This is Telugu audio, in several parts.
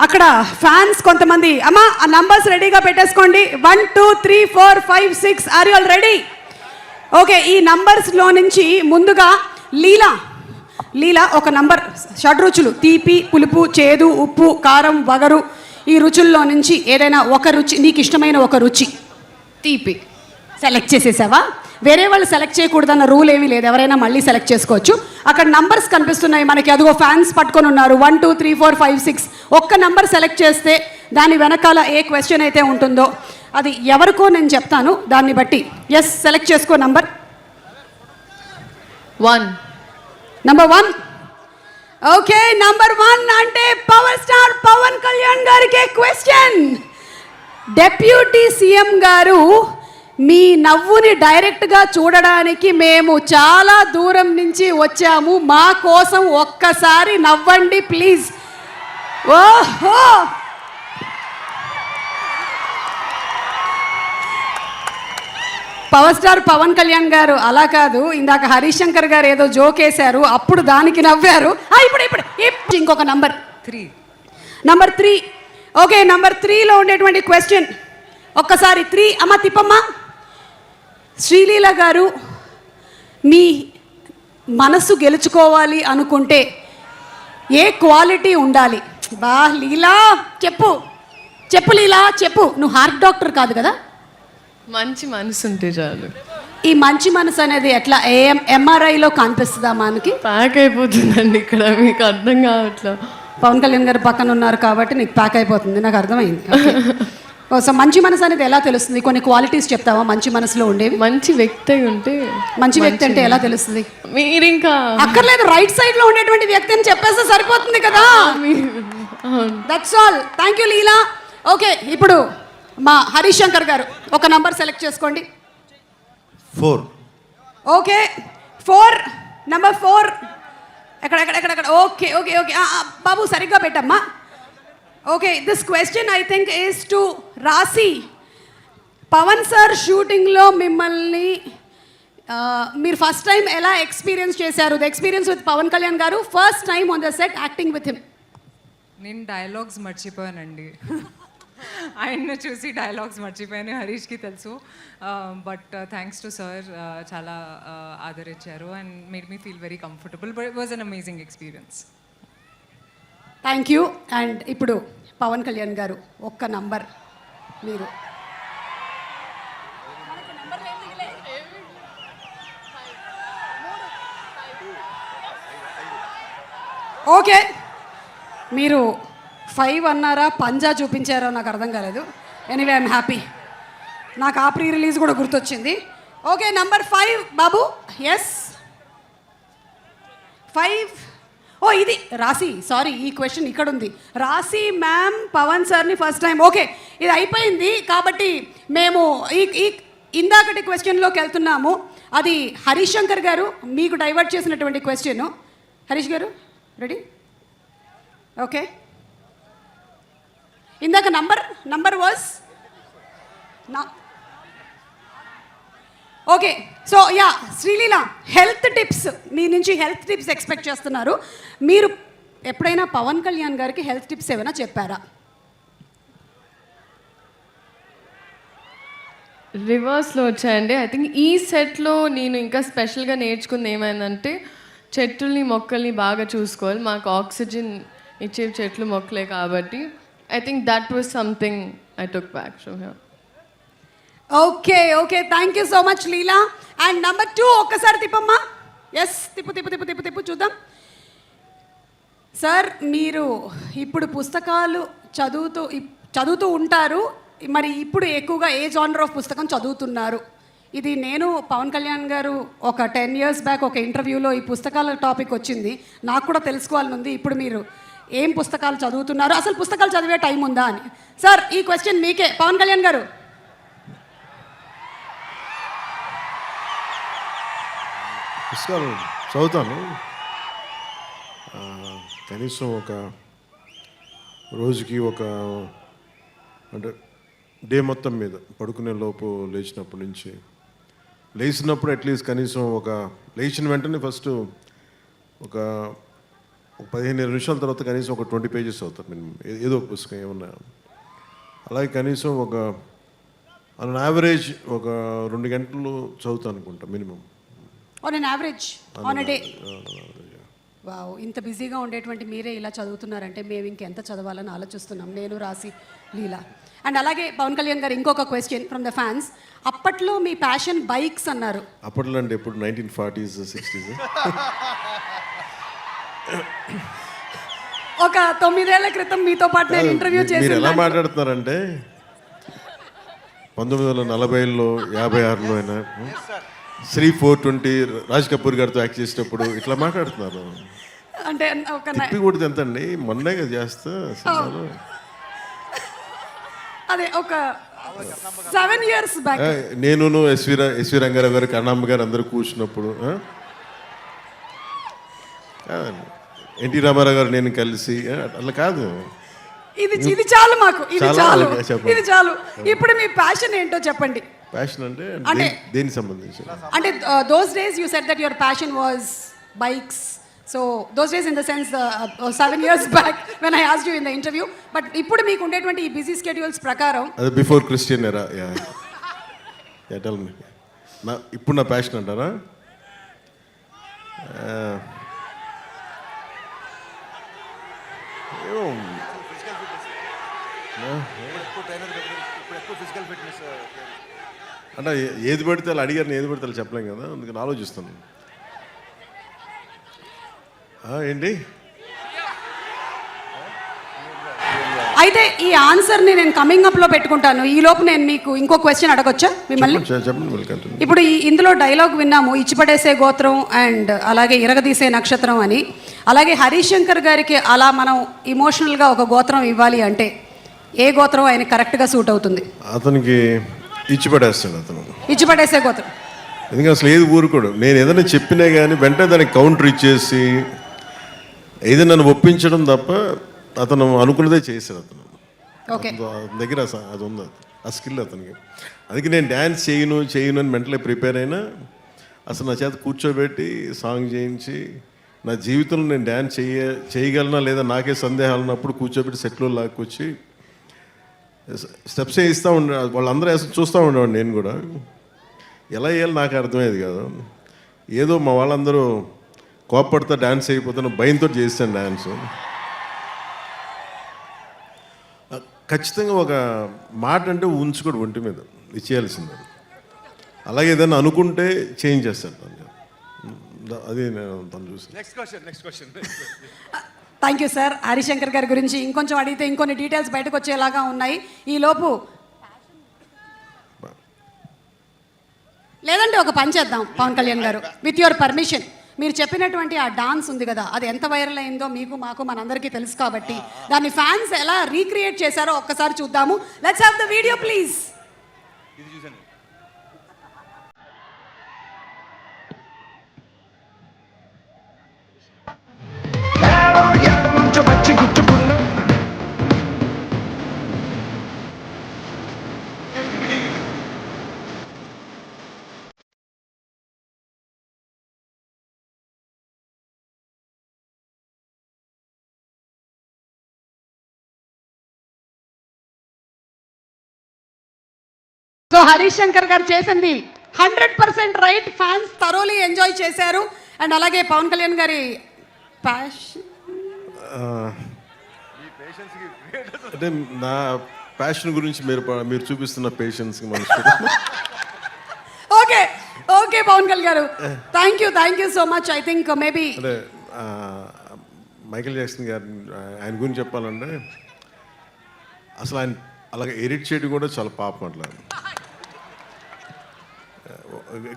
అక్కడ ఫ్యాన్స్ కొంతమంది అమ్మా ఆ నంబర్స్ రెడీగా పెట్టేసుకోండి. 1 2 3 4 5 6 are you all ready? Okay, ఈ నంబర్స్లో నుంచి ముందుగా లీలా ఒక నంబర్, షడ్రుచులు తీపి పులుపు చేదు ఉప్పు కారం వగరు, ఈ రుచుల్లో నుంచి ఏదైనా ఒక రుచి, నీకు ఇష్టమైన ఒక రుచి తీపి సెలెక్ట్ చేసేసావా? వేరే వాళ్ళు సెలెక్ట్ చేయకూడదన్న రూల్ ఏమీ లేదు, ఎవరైనా మళ్ళీ సెలెక్ట్ చేసుకోవచ్చు. అక్కడ నంబర్స్ కనిపిస్తున్నాయి మనకి, అదిగో ఫ్యాన్స్ పట్టుకొని ఉన్నారు. 1 2 3 4 5 6 ఒక్క నంబర్ సెలెక్ట్ చేస్తే దాని వెనకాల ఏ క్వశ్చన్ అయితే ఉంటుందో అది ఎవరికో నేను చెప్తాను, దాన్ని బట్టి ఎస్ సెలెక్ట్ చేసుకో. నంబర్ 1. ఓకే, నంబర్ 1 అంటే పవర్ స్టార్ పవన్ కళ్యాణ్ గారికి క్వశ్చన్. డెప్యూటీ సీఎం గారు, మీ నవ్వుని డైరెక్ట్గా చూడడానికి మేము చాలా దూరం నుంచి వచ్చాము, మా కోసం ఒక్కసారి నవ్వండి ప్లీజ్. ఓహో, పవర్ స్టార్ పవన్ కళ్యాణ్ గారు అలా కాదు, ఇందాక హరీష్ శంకర్ గారు ఏదో జోక్ వేశారు, అప్పుడు దానికి నవ్వారు. ఇప్పుడు ఇంకొక నంబర్ 3. ఓకే, నంబర్ 3లో ఉండేటువంటి క్వశ్చన్ ఒక్కసారి 3 అమ్మ తిప్పమ్మ. శ్రీలీల గారు, మీ మనసు గెలుచుకోవాలి అనుకుంటే ఏ క్వాలిటీ ఉండాలి? బా లీలా చెప్పు లీలా చెప్పు. నువ్వు హార్ట్ డాక్టర్ కాదు కదా? మంచి మనసు ఉంటే చాలు. ఈ మంచి మనసు అనేది ఎట్లా ఎంఆర్ఐలో కనిపిస్తుందా మనకి? ప్యాక్ అయిపోతుందండి ఇక్కడ, మీకు అర్థం కావట్లా. పవన్ కళ్యాణ్ గారు పక్కన ఉన్నారు కాబట్టి నీకు ప్యాక్ అయిపోతుంది, నాకు అర్థమైంది. సో మంచి మనసు అనేది ఎలా తెలుస్తుంది? కొన్ని క్వాలిటీస్ చెప్తావా మంచి మనసులో ఉండేవి? మంచి వ్యక్తి ఉంటే. మంచి వ్యక్తి అంటే ఎలా తెలుస్తుంది? మీరు ఇంకా అక్కర్లేదు, రైట్ సైడ్ లో ఉండేటువంటి వ్యక్తి అని చెప్పేస్తే సరిపోతుంది కదా. That's all. Thank you Leela. Okay, ఇప్పుడు మా హరీష్ శంకర్ గారు ఒక నంబర్ సెలెక్ట్ చేసుకోండి. 4. ఓకే 4, నంబర్ 4 ఎక్కడ ఓకే ఓకే ఓకే బాబు సరిగ్గా పెట్టమ్మా. Okay, this question I think is to Rashi. Pawan sir షూటింగ్లో మిమ్మల్ని మీరు ఫస్ట్ టైం ఎలా ఎక్స్పీరియన్స్ చేశారు? The experience with Pawan Kalyan గారు, first time on the set acting with him. నేను డైలాగ్స్ మర్చిపోయానండి. ఆయన్ను చూసి డైలాగ్స్ మర్చిపోయాను, హరీష్కి తెలుసు. బట్ థ్యాంక్స్ టు సార్, చాలా ఆదరించారు and made me feel very comfortable. But it was an amazing experience. Thank you. And ఇప్పుడు పవన్ కళ్యాణ్ గారు ఒక్క నంబర్ మీరు. ఓకే, మీరు 5 అన్నారా పంజా చూపించారో నాకు అర్థం కాలేదు. ఎనీవే ఐఎమ్ హ్యాపీ, నాకు ఆ ప్రీ రిలీజ్ కూడా గుర్తొచ్చింది. ఓకే, నంబర్ 5 బాబు. ఎస్ 5. ఓ ఇది రాశి, సారీ ఈ క్వశ్చన్ ఇక్కడ ఉంది. రాశి మ్యామ్ పవన్ సార్ని ఫస్ట్ టైం. ఓకే, ఇది అయిపోయింది కాబట్టి మేము ఈ ఇందాకటి క్వశ్చన్లోకి వెళ్తున్నాము. అది హరీష్ శంకర్ గారు మీకు డైవర్ట్ చేసినటువంటి క్వశ్చన్. హరీష్ గారు రెడీ? ఓకే, ఇందాక నంబర్ వాజ్ నా. Okay, so yeah Sreeleela, health tips మీ నుంచి హెల్త్ టిప్స్ ఎక్స్పెక్ట్ చేస్తున్నారు. మీరు ఎప్పుడైనా పవన్ కళ్యాణ్ గారికి హెల్త్ టిప్స్ ఏమైనా చెప్పారా? రివర్స్లో వచ్చాయండి. ఐ థింక్ ఈ సెట్లో నేను ఇంకా స్పెషల్గా నేర్చుకుంది ఏమైందంటే, చెట్లని మొక్కల్ని బాగా చూసుకోవాలి. మాకు ఆక్సిజన్ ఇచ్చే చెట్లు మొక్కలే కాబట్టి I think that was something I took back from here. Okay, thank you so much Leela. And number 2 ఒక్కసారి తిప్పమ్మా. ఎస్ తిప్పు చూద్దాం. సార్, మీరు ఇప్పుడు పుస్తకాలు చదువుతూ ఉంటారు, మరి ఇప్పుడు ఎక్కువగా ఏ జానర్ ఆఫ్ పుస్తకం చదువుతున్నారు? ఇది నేను పవన్ కళ్యాణ్ గారు ఒక 10 years బ్యాక్ ఒక ఇంటర్వ్యూలో ఈ పుస్తకాల టాపిక్ వచ్చింది, నాకు కూడా తెలుసుకోవాలని ఉంది. ఇప్పుడు మీరు ఏం పుస్తకాలు చదువుతున్నారు, అసలు పుస్తకాలు చదివే టైం ఉందా అని. సార్, ఈ క్వశ్చన్ మీకే. పవన్ కళ్యాణ్ గారు, పుస్తకాలు చదువుతాను. కనీసం ఒక రోజుకి అంటే డే మొత్తం మీద పడుకునే లోపు లేచినప్పటి నుంచి, లేచినప్పుడు అట్లీస్ట్ కనీసం లేచిన వెంటనే ఫస్ట్ ఒక ఒక 15 నిమిషాల తర్వాత కనీసం ఒక 20 పేజెస్ అవుతారు మినిమం, ఏదో ఒక పుస్తకం ఏమన్నా. అలాగే కనీసం ఒక ఆన్ యావరేజ్ ఒక 2 గంటలు చదువుతాను అనుకుంటా minimum. On an average on a day. Wow, ఇంత బిజీగా ఉండేటువంటి మీరే ఇలా చదువుతున్నారంటే మేము ఇంకెంత చదవాలని ఆలోచిస్తున్నాం, నేను రాసి లీలా. అండ్ అలాగే పవన్ కళ్యాణ్ గారు ఇంకొక క్వశ్చన్ ఫ్రమ్ ద ఫ్యాన్స్. అప్పట్లో మీ ప్యాషన్ బైక్స్ అన్నారు. అప్పట్లో అంటే ఎప్పుడు 1940s 60s? ఒక 9 ఏళ్ల క్రితం మీతో పాటు నేను ఇంటర్వ్యూ మీరు ఎలా చేసి మాట్లాడుతున్నారంటే 1940లో 56లో అయినా శ్రీ 420 రాజ్ కపూర్ గారితో యాక్ట్ చేసేటప్పుడు ఇట్లా మాట్లాడుతున్నారు. అంటే ఒక తిప్పి కొడితే ఎంత అండి, మొన్నే కదా చేస్తా సినిమాలో. అదే ఒక 7 years బ్యాక్. నేను ఎస్వి రంగారావు గారు, కన్నాంబ గారు అందరూ కూర్చున్నప్పుడు ఎన్టీ రామారావు గారు నేను కలిసి అట్లా కాదు. ఇది చాలు మాకు, ఇది చాలా చాలు, అలాగే చెప్పండి. ఇది చాలు. ఇప్పుడు మీ ప్యాషన్ ఏంటో చెప్పండి. ప్యాషన్ అంటే అంటే- దేనికి సంబంధించి? అంటే those days you said that your passion was bikes. So those days in the sense 7 years back when I asked you in the interview. But ఇప్పుడు మీకు ఉండేటువంటి ఈ బిజీ స్కెడ్యూల్స్ ప్రకారం అది బిఫోర్ క్రిస్టియన్ ఎరా. Tell me. ఇప్పుడు నా ప్యాషన్ అంటారా? అంటే ఏది పడితే వాళ్ళు అడిగారు, ఏది పడితే వాళ్ళు చెప్పలేం కదా, అందుకని ఆలోచిస్తాను. ఏంటి అయితే ఈ ఆన్సర్ని నేను కమింగ్ అప్లో పెట్టుకుంటాను. ఈ లోపు నేను మీకు ఇంకో క్వశ్చన్ అడగొచ్చా మిమ్మల్ని? చెప్పండి వెల్కమ్. ఇప్పుడు ఇందులో డైలాగ్ విన్నాము, ఇచ్చిపడేసే గోత్రం అండ్ అలాగే ఇరగదీసే నక్షత్రం అని. అలాగే హరీష్ శంకర్ గారికి అలా మనం ఇమోషనల్గా ఒక గోత్రం ఇవ్వాలి అంటే ఏ గోత్రం ఆయన కరెక్ట్గా సూట్ అవుతుంది? అతనికి ఇచ్చిపడేస్తాడు అతను, ఇచ్చిపడేసే గోత్రం. ఎందుకంటే అసలు ఏది ఊరుకోడు. నేను ఏదైనా చెప్పినా కానీ వెంటనే దానికి కౌంటర్ ఇచ్చేసి ఏదైనా నన్ను ఒప్పించడం తప్ప అతను అనుకున్నదే చేశాడు అతను. ఓకే, అతని దగ్గర అది ఉంది, ఆ స్కిల్ అతనికి. అందుకే నేను డ్యాన్స్ చేయను అని మెంటలీ ప్రిపేర్ అయినా అసలు నా చేత కూర్చోబెట్టి సాంగ్ చేయించి నా జీవితంలో నేను డ్యాన్స్ చేయగలనా లేదా నాకే సందేహాలు ఉన్నప్పుడు కూర్చోబెట్టి సెట్లో లాక్కొచ్చి స్టెప్స్ వేయిస్తూ ఉండే. వాళ్ళందరూ వేసి చూస్తూ ఉండేవాడు. నేను కూడా ఎలా వేయాలి నాకు అర్థమయ్యేది కాదు. ఏదో మా వాళ్ళందరూ కోప్పడితే డ్యాన్స్ అయిపోతాను భయంతో చేశాను డ్యాన్స్. ఖచ్చితంగా ఒక మాట అంటే ఉంచుకోడు ఒంటి మీద, ఇచ్చేయాల్సిందే. అలాగే ఏదైనా అనుకుంటే చేంజ్ చేస్తాను తను. అది నేను తను చూసి. Next question. Thank you sir. Harishankar గారి గురించి ఇంకొంచెం అడిగితే ఇంకొన్ని డీటెయిల్స్ బయటకు వచ్చేలాగా ఉన్నాయి. ఈ లోపు లేదంటే ఒక పని చేద్దాం పవన్ కళ్యాణ్ గారు, విత్ యువర్ పర్మిషన్. మీరు చెప్పినటువంటి ఆ డాన్స్ ఉంది కదా, అది ఎంత వైరల్ అయిందో మీకు మాకు మనందరికీ తెలుసు కాబట్టి దాన్ని ఫ్యాన్స్ ఎలా రీక్రియేట్ చేశారో ఒక్కసారి చూద్దాము. Let's have the video please. ఇది చూసాను. సో హరీష్ శంకర్ గారు చేసింది 100% రైట్. ఫ్యాన్స్ థరోలీ ఎంజాయ్ చేశారు. అండ్ అలాగే పవన్ కళ్యాణ్ గారి ప్యాషన్ అంటే నా ప్యాషన్ గురించి మీరు చూపిస్తున్న పేషెన్స్కి మనసు. ఓకే ఓకే పవన్ కళ్యాణ్ గారు, thank you so much. I think maybe అంటే మైకేల్ జాక్సన్ గారు ఆయన గురించి చెప్పాలంటే అసలు ఆయన అలాగే ఎడిట్ చేయడం కూడా చాలా పాపం. అట్లా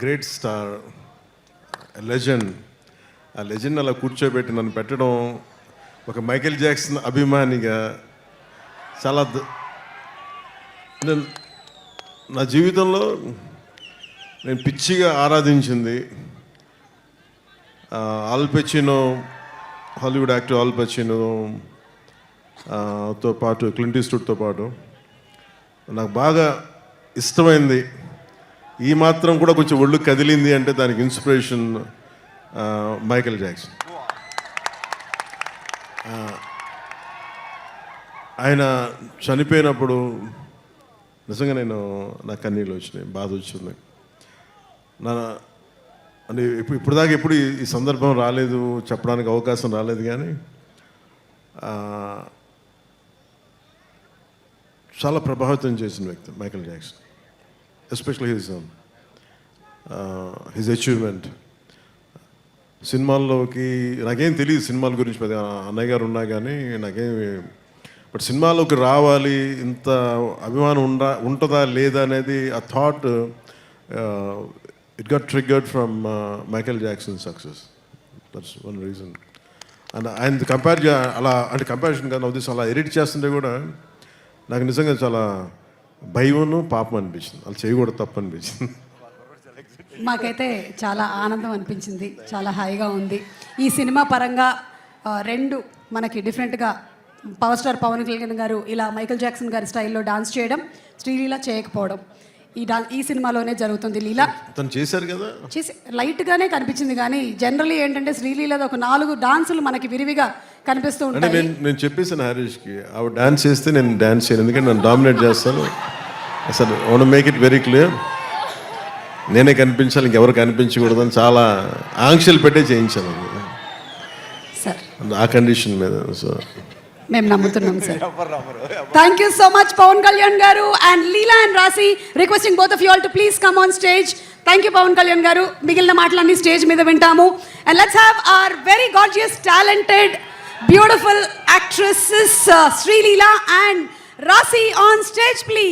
గ్రేట్ స్టార్, లెజెండ్. ఆ లెజెండ్ అలా కూర్చోబెట్టి నన్ను పెట్టడం ఒక మైకేల్ జాక్సన్ అభిమానిగా చాలా నా జీవితంలో నేను పిచ్చిగా ఆరాధించింది Al Pacino, Hollywood actor Al Pacino తో పాటు క్లింట్ ఈస్ట్వుడ్తో పాటు నాకు బాగా ఇష్టమైంది. ఈ మాత్రం కూడా కొంచెం ఒళ్ళు కదిలింది అంటే దానికి ఇన్స్పిరేషన్ మైకేల్ జాక్సన్. ఆయన చనిపోయినప్పుడు నిజంగా నా కన్నీళ్ళు వచ్చినాయి, బాధ వచ్చింది. నా అంటే ఇప్పుడు దాకా ఎప్పుడు ఈ సందర్భం రాలేదు, చెప్పడానికి అవకాశం రాలేదు. కానీ చాలా ప్రభావితం చేసిన వ్యక్తి Michael Jackson, especially his achievement. సినిమాల్లోకి నాకేం తెలియదు సినిమాల గురించి, పెద్ద అన్నయ్య గారు ఉన్నా కానీ బట్ సినిమాలోకి రావాలి, ఇంత అభిమానం ఉంటుందా లేదా అనేది ఆ thought it got triggered from Michael Jackson success. That's one reason. And ఆయన కంపారిజన్ కానీ అవుతుంది, అలా ఎడిట్ చేస్తుంటే కూడా నాకు నిజంగా చాలా భయమును పాపం అనిపించింది, అలా చేయకూడదు, తప్పు అనిపించింది. మాకైతే చాలా ఆనందం అనిపించింది, చాలా హాయిగా ఉంది. ఈ సినిమా పరంగా రెండు మనకి డిఫరెంట్గా పవర్ స్టార్ పవన్ కళ్యాణ్ గారు ఇలా మైకేల్ జాక్సన్ గారి స్టైల్లో డాన్స్ చేయడం, శ్రీలీల చేయకపోవడం ఈ సినిమాలోనే జరుగుతుంది. లీల తను చేశారు కదా, చేసి లైట్గానే కనిపించింది, కానీ జనరల్లీ ఏంటంటే శ్రీలీలది ఒక 4 డాన్సులు మనకి విరివిగా కనిపిస్తూ అంటే ఉంటాయి. నేను చెప్పేసాను హరీష్కి, ఆవిడ డాన్స్ చేస్తే నేను డాన్స్ చేయను, ఎందుకంటే నన్ను డామినేట్ చేస్తాను. అసలు own make it very clear, నేనే కనిపించాలి, ఇంకెవరు కనిపించకూడదు అని చాలా ఆంక్షలు పెట్టే చేయించాను సార్ ఆ కండిషన్ మీద. సో మేము నమ్ముతున్నాం sir. Thank you so much Pavan Kalyan garu and Leela and Raashi. Requesting both of you all to please come on stage. Thank you Pavan Kalyan garu. మిగిలిన మాటలన్నీ స్టేజ్ మీద వింటాము. And let's have our very gorgeous talented beautiful actresses Sreeleela and Raashi on stage please.